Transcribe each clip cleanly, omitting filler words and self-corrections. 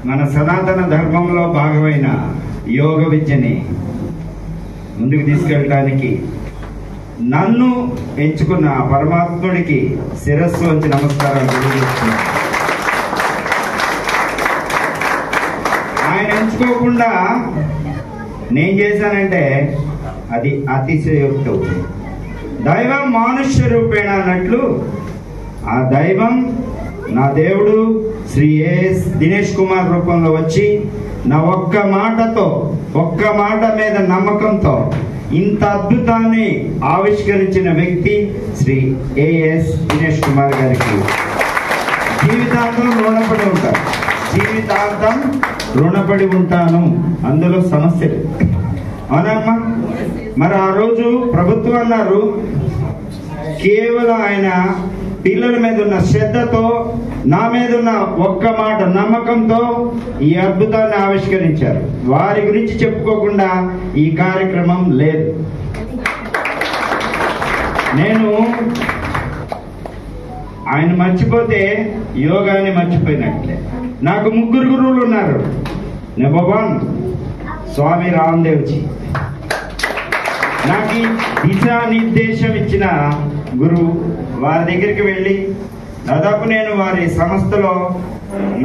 మన సనాతన ధర్మంలో భాగమైన యోగ విద్యని ముందుకు తీసుకెళ్ళడానికి నన్ను ఎంచుకున్న పరమాత్ముడికి శిరస్సు వంచి నమస్కారం తెలియజేస్తున్నాను. ఆయన ఎంచుకోకుండా నేను చేశానంటే అది అతిశయోక్తి అవుతుంది. దైవం మానుష్య రూపేణ అన్నట్లు ఆ దైవం నా దేవుడు శ్రీ ఏఎస్ దినేష్ కుమార్ రూపంలో వచ్చి నా ఒక్క మాట మీద నమ్మకంతో ఇంత అద్భుతాన్ని ఆవిష్కరించిన వ్యక్తి శ్రీ ఏఎస్ దినేష్ కుమార్ గారికి జీవితాంతం రుణపడి ఉంటాను. అందులో సమస్య అవునమ్మా. మరి ఆ రోజు ప్రభుత్వం అన్నారు, కేవలం ఆయన పిల్లల మీద ఉన్న శ్రద్ధతో, నా మీద ఉన్న ఒక్క మాట నమ్మకంతో ఈ అద్భుతాన్ని ఆవిష్కరించారు. వారి గురించి చెప్పుకోకుండా ఈ కార్యక్రమం లేదు. నేను ఆయన మర్చిపోతే యోగాన్ని మర్చిపోయినట్లే. నాకు 3 గురువులు ఉన్నారు. నెంబర్ 1 స్వామి రామ్దేవ్జీ, నాకు దిశానిర్దేశం ఇచ్చిన గురువు. వారి దగ్గరికి వెళ్ళి దాదాపు నేను వారి సంస్థలో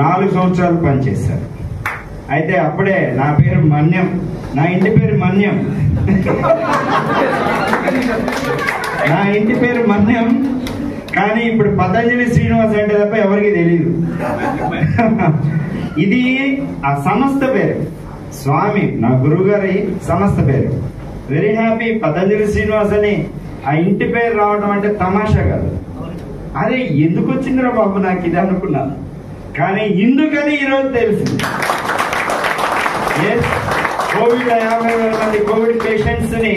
4 సంవత్సరాలు పనిచేశాను. అయితే అప్పుడే నా పేరు మన్యం, నా ఇంటి పేరు మన్యం, నా ఇంటి పేరు మన్యం. కానీ ఇప్పుడు పతంజలి శ్రీనివాస్ అంటే తప్ప ఎవరికి తెలియదు. ఇది ఆ సంస్థ పేరు, స్వామి నా గురువు గారి సంస్థ పేరు. Very happy. పతంజలి శ్రీనివాస్ అని ఆ ఇంటి పేరు రావడం అంటే తమాషా కాదు. అదే ఎందుకు వచ్చిందిరా బాబు నాకు ఇది అనుకున్నాను, కానీ ఎందుకని ఈరోజు తెలిసింది. కోవిడ్ 50,000 మంది కోవిడ్ పేషెంట్స్ ని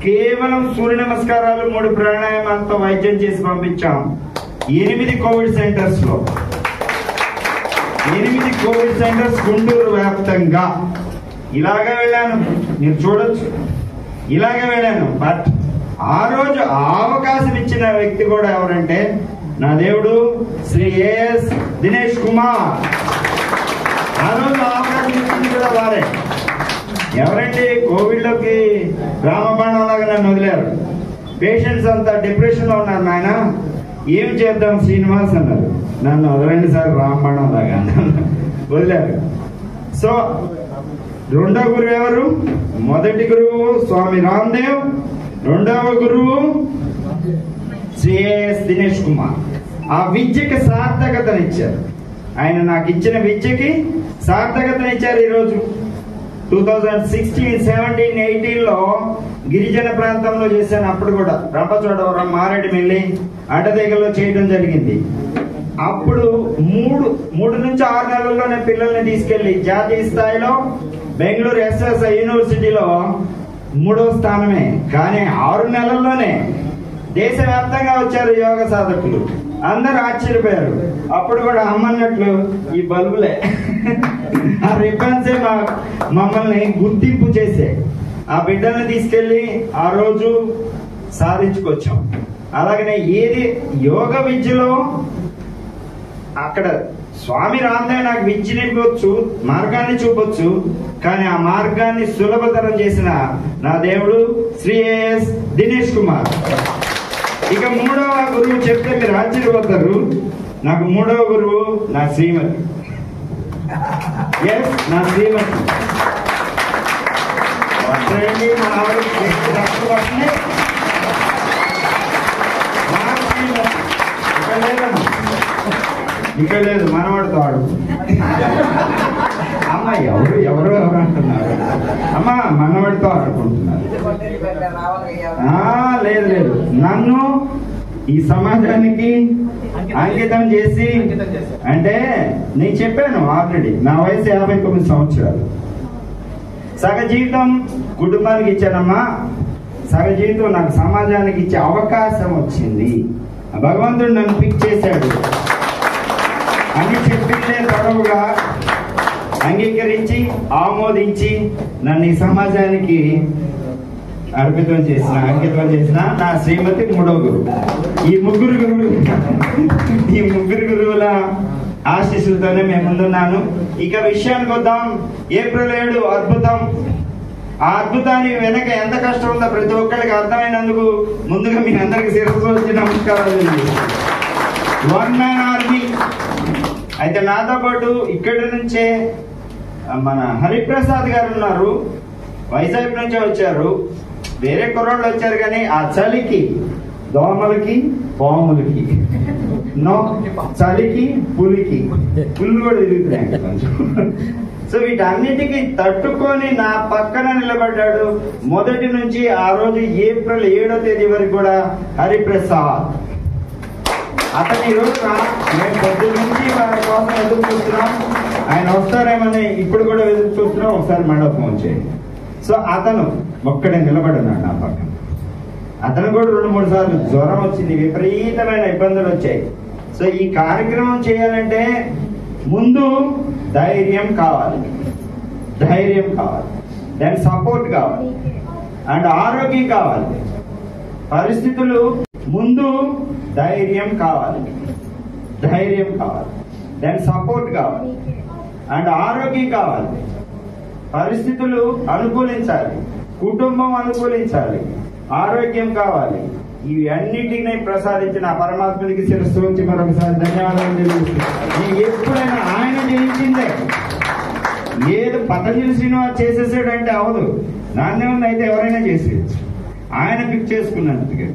కేవలం సూర్య నమస్కారాలు 3 ప్రాణాయామాలతో వైద్యం చేసి పంపించాం. 8 కోవిడ్ సెంటర్స్ లో 8 కోవిడ్ సెంటర్స్ గుంటూరు వ్యాప్తంగా ఇలాగే వెళ్ళాను. మీరు చూడొచ్చు, ఇలాగే వెళ్ళాను. బట్ ఆ రోజు అవకాశం ఇచ్చిన వ్యక్తి కూడా ఎవరంటే నా దేవుడు శ్రీ ఏఎస్ దినేష్ కుమార్. ఆ రోజు అవకాశం ఇచ్చింది కూడా వారే. ఎవరంటే కోవిడ్ లోకి రామబాణం లాగా నన్ను వదిలేరు. పేషెంట్స్ అంతా డిప్రెషన్ లో ఉన్నారు. నాయన ఏం చేద్దాం శ్రీనివాస్ అన్నారు. నన్ను వదలండి సార్ రామబాణం లాగా వదిలేరు. సో రెండవ గురువు ఎవరు? మొదటి గురువు స్వామి రామ్దేవ్, రెండవ గురువు శ్రీ ఏఎస్ దినేష్ కుమార్. ఆ విద్యకి సార్థకతనిచ్చారు. ఆయన నాకు ఇచ్చిన విద్యకి సార్థకతనిచ్చారు. ఈరోజు 2016, 17, 18లో గిరిజన ప్రాంతంలో చేశాను. అప్పుడు కూడా రంపచోడవరం, మారేడుమిల్లి, అడ్డదేగల్లో చేయడం జరిగింది. అప్పుడు 3 నుంచి 6 నెలల్లోనే పిల్లల్ని తీసుకెళ్లి జాతీయ స్థాయిలో బెంగళూరు ఎస్ఎస్ఐ యూనివర్సిటీలో 3వ స్థానమే. కానీ 6 నెలల్లోనే దేశవ్యాప్తంగా వచ్చారు యోగ సాధకులు. అందరూ ఆశ్చర్యపోయారు. అప్పుడు కూడా అమ్మన్నట్లు ఈ బల్బులే, ఆ రిబ్బన్సే మమ్మల్ని గుర్తింపు చేసే. ఆ బిడ్డల్ని తీసుకెళ్లి ఆ రోజు సాధించుకొచ్చాం. అలాగనే ఏది యోగ విద్యలో అక్కడ స్వామి రామ్దేవ్ నాకు విద్యనివ్వచ్చు, మార్గాన్ని చూపొచ్చు. కానీ ఆ మార్గాన్ని సులభతరం చేసిన నా దేవుడు శ్రీ ఏఎస్ దినేష్ కుమార్. ఇక 3వ గురువు చెప్తే మీరు ఆశ్చర్యపోతారు. నాకు 3వ గురువు నా శ్రీమతి. నా శ్రీమతి వస్తాయండి. మా ఆవిడ ఇక్కడ లేదు, మనవాడితో ఆడు. అమ్మ ఎవరు అంటున్నారు. అమ్మ మనవాడితో ఆడుకుంటున్నారు. లేదు, నన్ను ఈ సమాజానికి అంకితం చేసి, అంటే నేను చెప్పాను ఆల్రెడీ నా వయసు 59 సంవత్సరాలు. సగ జీవితం కుటుంబానికి ఇచ్చానమ్మా, సగ జీవితం నాకు సమాజానికి ఇచ్చే అవకాశం వచ్చింది. భగవంతుడు నన్ను పిక్ చేశాడు అని చెప్పిందే తడవుగా అంగీకరించి ఆమోదించి నన్ను ఈ సమాజానికి అంకితం చేసిన నా శ్రీమతి 3వ గురువు. ఈ ముగ్గురు గురువుల ఆశీస్సులతోనే మేము ముందున్నాను. ఇక విషయానికి వద్దాం. ఏప్రిల్ 7 అద్భుతం. ఆ అద్భుతానికి వెనక ఎంత కష్టం ఉందో ప్రతి ఒక్కరికి అర్థమైనందుకు ముందుగా మీ అందరికి శిరస్సు వచ్చి నమస్కారాలు. One man army. అయితే నాతో పాటు ఇక్కడి నుంచే మన హరిప్రసాద్ గారు ఉన్నారు, వైజాగ్ నుంచే వచ్చారు. వేరే కుర్రాళ్ళు వచ్చారు, కానీ ఆ చలికి, దోమలకి, పాములకి, చలికి, పులికి, పుల్లు కూడా తిరుగుతున్నాయి కొంచెం. సో వీటన్నిటికీ తట్టుకొని నా పక్కన నిలబడ్డాడు. మొదటి నుంచి ఆ రోజు ఏప్రిల్ 7వ తేదీ వరకు కూడా హరిప్రసాద్. అతని రోజు మేము పొద్దున్న నుంచి వారి కోసం ఎదురు చూస్తున్నాం. ఆయన వస్తారేమని ఇప్పుడు కూడా ఎదురు చూస్తున్నాం. ఒకసారి మళ్ళీ ఫోన్ చేయండి. సో అతను ఒక్కడే నిలబడున్నాడు నా పక్కన. అతను కూడా 2-3 సార్లు జ్వరం వచ్చింది, విపరీతమైన ఇబ్బందులు వచ్చాయి. సో ఈ కార్యక్రమం చేయాలంటే ముందు ధైర్యం కావాలి, ధైర్యం కావాలి, దాని సపోర్ట్ కావాలి, అండ్ ఆరోగ్యం కావాలి. పరిస్థితులు ముందు ధైర్యం కావాలి, ధైర్యం కావాలి, దాని సపోర్ట్ కావాలి, అండ్ ఆరోగ్యం కావాలి. పరిస్థితులు అనుకూలించాలి, కుటుంబం అనుకూలించాలి, ఆరోగ్యం కావాలి. ఇవి అన్నిటినీ ప్రసాదించిన ఆ పరమాత్మనికి శిరస్సు ఉంచి మరొకసారి ధన్యవాదాలు తెలియజేస్తున్నాను. నేను ఎప్పుడైనా ఆయన జయించిందే. ఏదో పతంజలి శ్రీనివాస్ చేసేసాడంటే అవదు, నాన్నే ఉంది. అయితే ఎవరైనా చేసేయచ్చు, ఆయన పిక్ చేసుకున్నందుకే.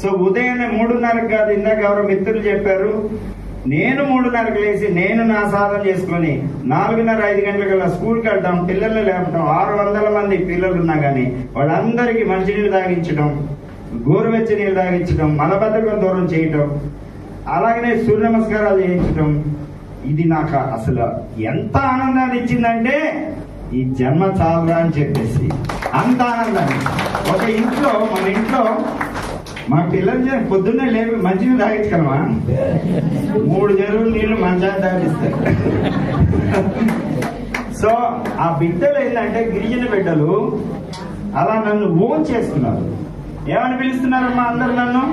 సో ఉదయాన్నే 3:30 కాదు, ఇందాక ఎవరో మిత్రులు చెప్పారు, నేను 3:30 లేచి నేను నా సాధన చేసుకుని 4:30-5 గంటలకల్లా స్కూల్కి వెళ్తాం, పిల్లల్ని లేపటం. 600 మంది పిల్లలు ఉన్నా కానీ వాళ్ళందరికీ మంచినీళ్ళు తాగించడం, గోరువెచ్చ నీళ్ళు తాగించడం, మలబద్ధకం దూరం చేయటం, అలాగనే సూర్య నమస్కారాలు చేయించడం. ఇది నాకు అసలు ఎంత ఆనందాన్ని ఇచ్చిందంటే ఈ జన్మ చాలురా అని చెప్పేసి అంత ఆనందాన్ని. ఒక ఇంట్లో, మన ఇంట్లో మా పిల్లలు పొద్దున్నే లేవి మంచినీళ్ళు తాగించగలమా? 3 చెరువులు నీళ్లు మంచాన్ని తాగిస్తారు. సో ఆ బిడ్డలు ఏంటంటే గిరిజన బిడ్డలు అలా నన్ను ఓన్ చేసుకున్నారు. ఏమని పిలుస్తున్నారమ్మా అందరు నన్ను?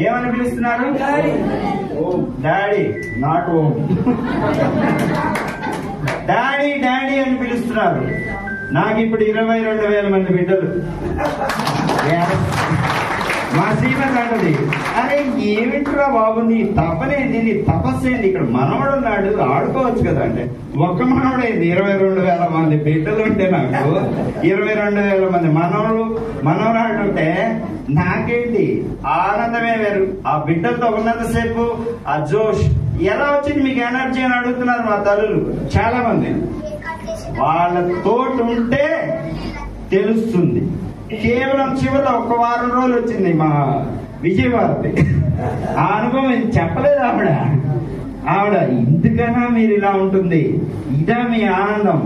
ఏమని పిలుస్తున్నారు? Oh daddy, not Om. Daddy daddy అని పిలుస్తున్నారు. నాకు ఇప్పుడు 22,000 మంది బిడ్డలు. మా శ్రీమతి అంటది, అరే ఏమిట్రా బాబు నీ తపనేది, నీ తపస్సేంది, ఇక్కడ మనవడు ఉన్నాడు ఆడుకోవచ్చు కదా అంటే, ఒక్క మనవడైంది 22,000 మంది బిడ్డలు ఉంటే నాకు 22,000 మంది మనవరాళ్ళు ఉంటే నాకేంటి ఆనందమే వేరు. ఆ బిడ్డలతో ఉన్నంతసేపు ఆ జోష్ ఎలా వచ్చింది మీకు ఎనర్జీ అని అడుగుతున్నారు మా తల్లులు చాలా మంది. వాళ్ళ తోటి ఉంటే తెలుస్తుంది. కేవలం చివరిలో 1 వారం రోజులు వచ్చింది మా విజయవాడకి. ఆ అనుభవం చెప్పలేదు ఆవిడ ఇందుకన్నా మీరు ఇలా ఉంటుంది, ఇదా మీ ఆనందం.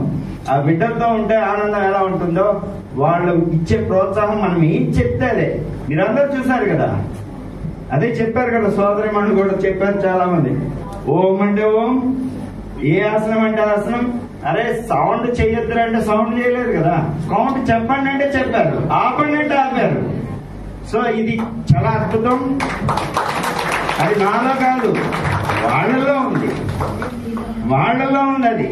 ఆ బిడ్డలతో ఉంటే ఆనందం ఎలా ఉంటుందో వాళ్ళు ఇచ్చే ప్రోత్సాహం మనం ఏం చెప్తే అదే. మీరందరూ చూసారు కదా, అదే చెప్పారు కదా, సోదరి మనుడు కూడా చెప్పారు చాలా మంది. ఓం అంటే ఓం, ఏ ఆసనం అంటే ఆసనం. అరే సౌండ్ చెయ్యొద్దు అంటే సౌండ్ చేయలేరు కదా, కౌంట్ చెప్పండి అంటే చెప్పారు, ఆపండి అంటే ఆపారు. సో ఇది చాలా అద్భుతం. అది నాలో కాదు, వాళ్ళలో ఉంది, వాళ్ళలో ఉంది. అది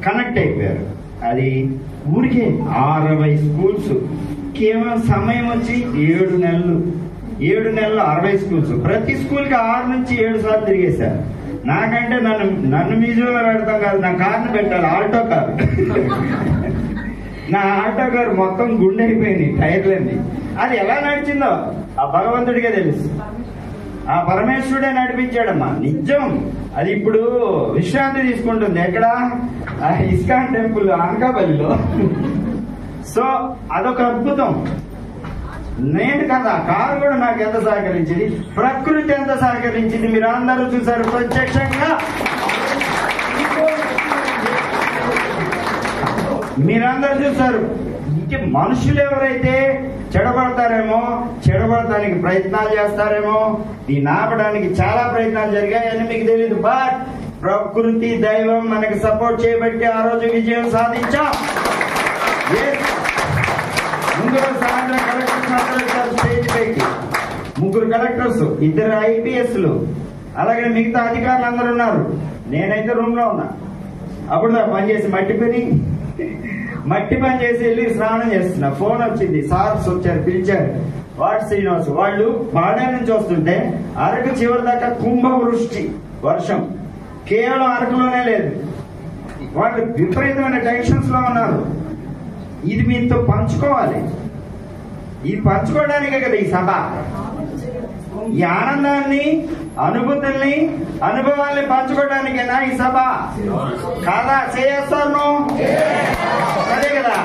కనెక్ట్ అయిపోయారు. అది ఊరికే 60 స్కూల్స్, కేవలం సమయం వచ్చి 7 నెలలు. 7 నెలలు 60 స్కూల్స్. ప్రతి స్కూల్కి 6 నుంచి 7 సార్లు తిరిగేశారు. నాకంటే నన్ను మ్యూజియంలో పెడతాం కాదు, నా కార్ని పెట్టాలి, ఆల్టో కార్. నా ఆల్టో కార్ మొత్తం గుండె అయిపోయింది, టైర్లన్నీ. అది ఎలా నడిచిందో ఆ భగవంతుడికే తెలుసు. ఆ పరమేశ్వరుడే నడిపించాడమ్మా, నిజం. అది ఇప్పుడు విశ్రాంతి తీసుకుంటుంది ఎక్కడ? ఇస్కాన్ టెంపుల్ అనకాపల్లిలో. సో అదొక అద్భుతం. నేను కదా, కారు కూడా నాకు ఎంత సహకరించింది, ప్రకృతి ఎంత సహకరించింది మీరు అందరూ చూసారు ప్రత్యక్షంగా. మీరందరూ చూసారు. ఇంకే మనుషులు ఎవరైతే చెడగొడటానికి ప్రయత్నాలు చేస్తారేమో, దీన్ని ఆపడానికి చాలా ప్రయత్నాలు జరిగాయని మీకు తెలియదు. బట్ ప్రకృతి దైవం మనకి సపోర్ట్ చేయబట్టి ఆ రోజు విజయం సాధించాం. ముందుగా సాయంత్రం కలెక్టర్స్ స్టేజ్ పైకి 3 కలెక్టర్స్, 2 IPSలు, అలాగే మిగతా అధికారులు అందరూ ఉన్నారు. నేనైతే రూమ్ లో ఉన్నా. అప్పుడు పని చేసి మట్టి పని చేసి వెళ్ళి స్నానం చేస్తున్నా. ఫోన్ వచ్చింది, సార్స్ వచ్చారు, పిలిచారు. వాట్ శ్రీనివాస్ వాళ్ళు బాడా నుంచి వస్తుంటే అరకు చివరి దాకా కుంభవృష్టి వర్షం కేవలం అరకులోనే లేదు. వాళ్ళు విపరీతమైన టెన్షన్స్ లో ఉన్నారు. ఇది మీతో పంచుకోవాలి. ఇది పంచుకోవడానికే కదా ఈ సభ. ఈ ఆనందాన్ని, అనుభూతుల్ని, అనుభవాల్ని పంచుకోవడానికేనా ఈ సభ కాదా? చేస్తాను అదే కదా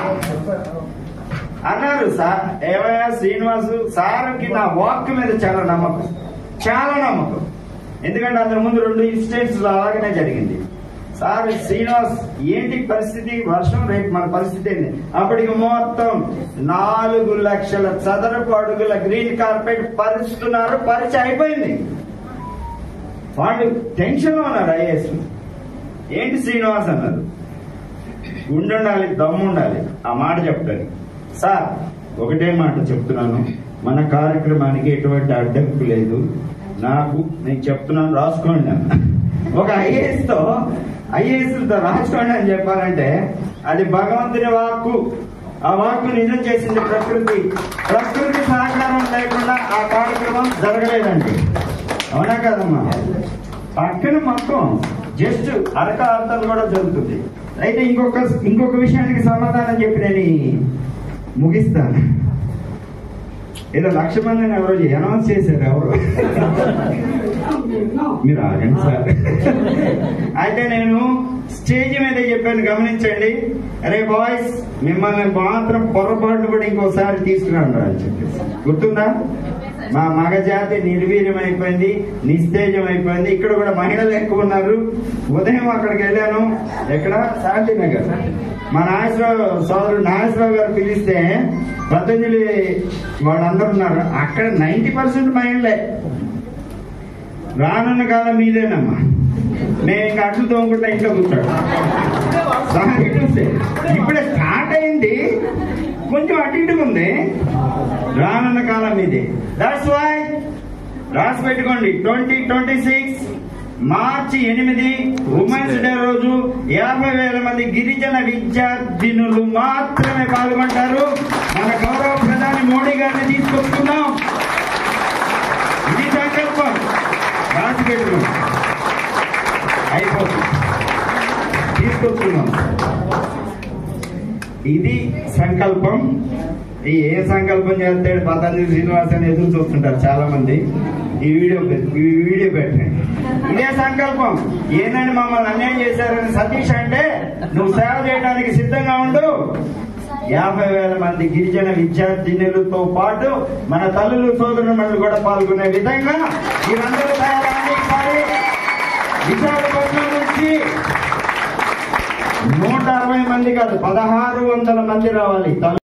అన్నారు సార్. ఏమయ్యా శ్రీనివాసు సార్కి నా వాక్ మీద చాలా నమ్మకం. ఎందుకంటే అంతకు ముందు 2 ఇన్సిడెంట్స్ అలాగనే జరిగింది. సార్ శ్రీనివాస్ ఏంటి పరిస్థితి, వర్షం రేపు మన పరిస్థితి ఏంటి? అప్పటికి మొత్తం 4 లక్షల చదరపు అడుగుల గ్రీన్ కార్పెట్ పరిస్తున్నారు. పరిచయం అయిపోయింది. వాళ్ళు టెన్షన్ లో ఉన్నారు. ఐఏఎస్ ఏంటి శ్రీనివాస్ అన్నారు. గుండుండాలి, దమ్ముండాలి ఆ మాట చెప్తాను. సార్ ఒకటే మాట చెప్తున్నాను, మన కార్యక్రమానికి ఎటువంటి అడ్డంకు లేదు. నేను చెప్తున్నాను, రాసుకోండి అన్న. ఒక ఐఏఎస్తో రాసుకోండి అని చెప్పాలంటే అది భగవంతుని వాక్కు. ఆ వాక్కు నిజం చేసింది ప్రకృతి సహకారం లేకుండా ఆ కార్యక్రమం జరగలేదండి. అవునా కదమ్మా? పక్కన మొత్తం జస్ట్ అరకాంతం కూడా జరుగుతుంది. అయితే ఇంకొక విషయానికి సమాధానం చెప్పి నేను ముగిస్తాను. ఏదో 1,00,000 మందిని ఎవరో అనౌన్స్ చేశారు. ఎవరు మీరు ఆగండి సార్. అయితే నేను స్టేజ్ మీద చెప్పాను, గమనించండి. అరే బాయ్స్, మిమ్మల్ని మాత్రం పొరపాటు కూడా ఇంకోసారి తీసుకురండి అని చెప్పేసి. గుర్తుందా? మా మగజాతి నిర్వీర్యం అయిపోయింది, నిస్తేజం అయిపోయింది. ఇక్కడ కూడా మహిళలు ఎక్కువ ఉన్నారు. ఉదయం అక్కడికి వెళ్ళాను. ఎక్కడ? శాంతినగర్. మా సోదరుడు నాగేశ్వరరావు గారు పిలిస్తే పతంజలి వాళ్ళందరూ ఉన్నారు. అక్కడ 90% మహిళలే. రానున్న కాలం మీదేనమ్మా. నేను ఇంకా అట్లు తోముకుంటా ఇంట్లో కూర్చోడు. ఇప్పుడే స్టార్ట్ అయింది, కొంచెం అటు ఇటు ఉంది. రానున్న కాలం మీదే. దట్స్ వై రాసి పెట్టుకోండి. 2026 మార్చి 8 ఉమెన్స్ డే రోజు 50,000 మంది గిరిజన విద్యార్థినులు మాత్రమే పాల్గొంటారు. మన గౌరవ ప్రధాని మోడీ గారిని తీసుకొస్తున్నాం. ఇది సంకల్పం. రాసి పెట్టుకున్నాం, అయిపోతుంది. తీసుకొస్తున్నాం. ఇది సంకల్పం. ఏ సంకల్పం చేస్తాడు పతంజలి శ్రీనివాస్ అని ఎదురు చూస్తుంటారు చాలా మంది. ఈ వీడియో పెట్టండి. ఇదే సంకల్పం. ఏంటంటే మమ్మల్ని అన్యాయం చేశారని సతీష్ అంటే నువ్వు సేవ చేయడానికి సిద్ధంగా ఉండు. 50,000 మంది గిరిజన విద్యార్థినులతో పాటు మన తల్లులు సోదరులు కూడా పాల్గొనే విధంగా మీరందరూ తయారని విశాఖపట్నం నుంచి 160 మంది కాదు 1,600 మంది రావాలి.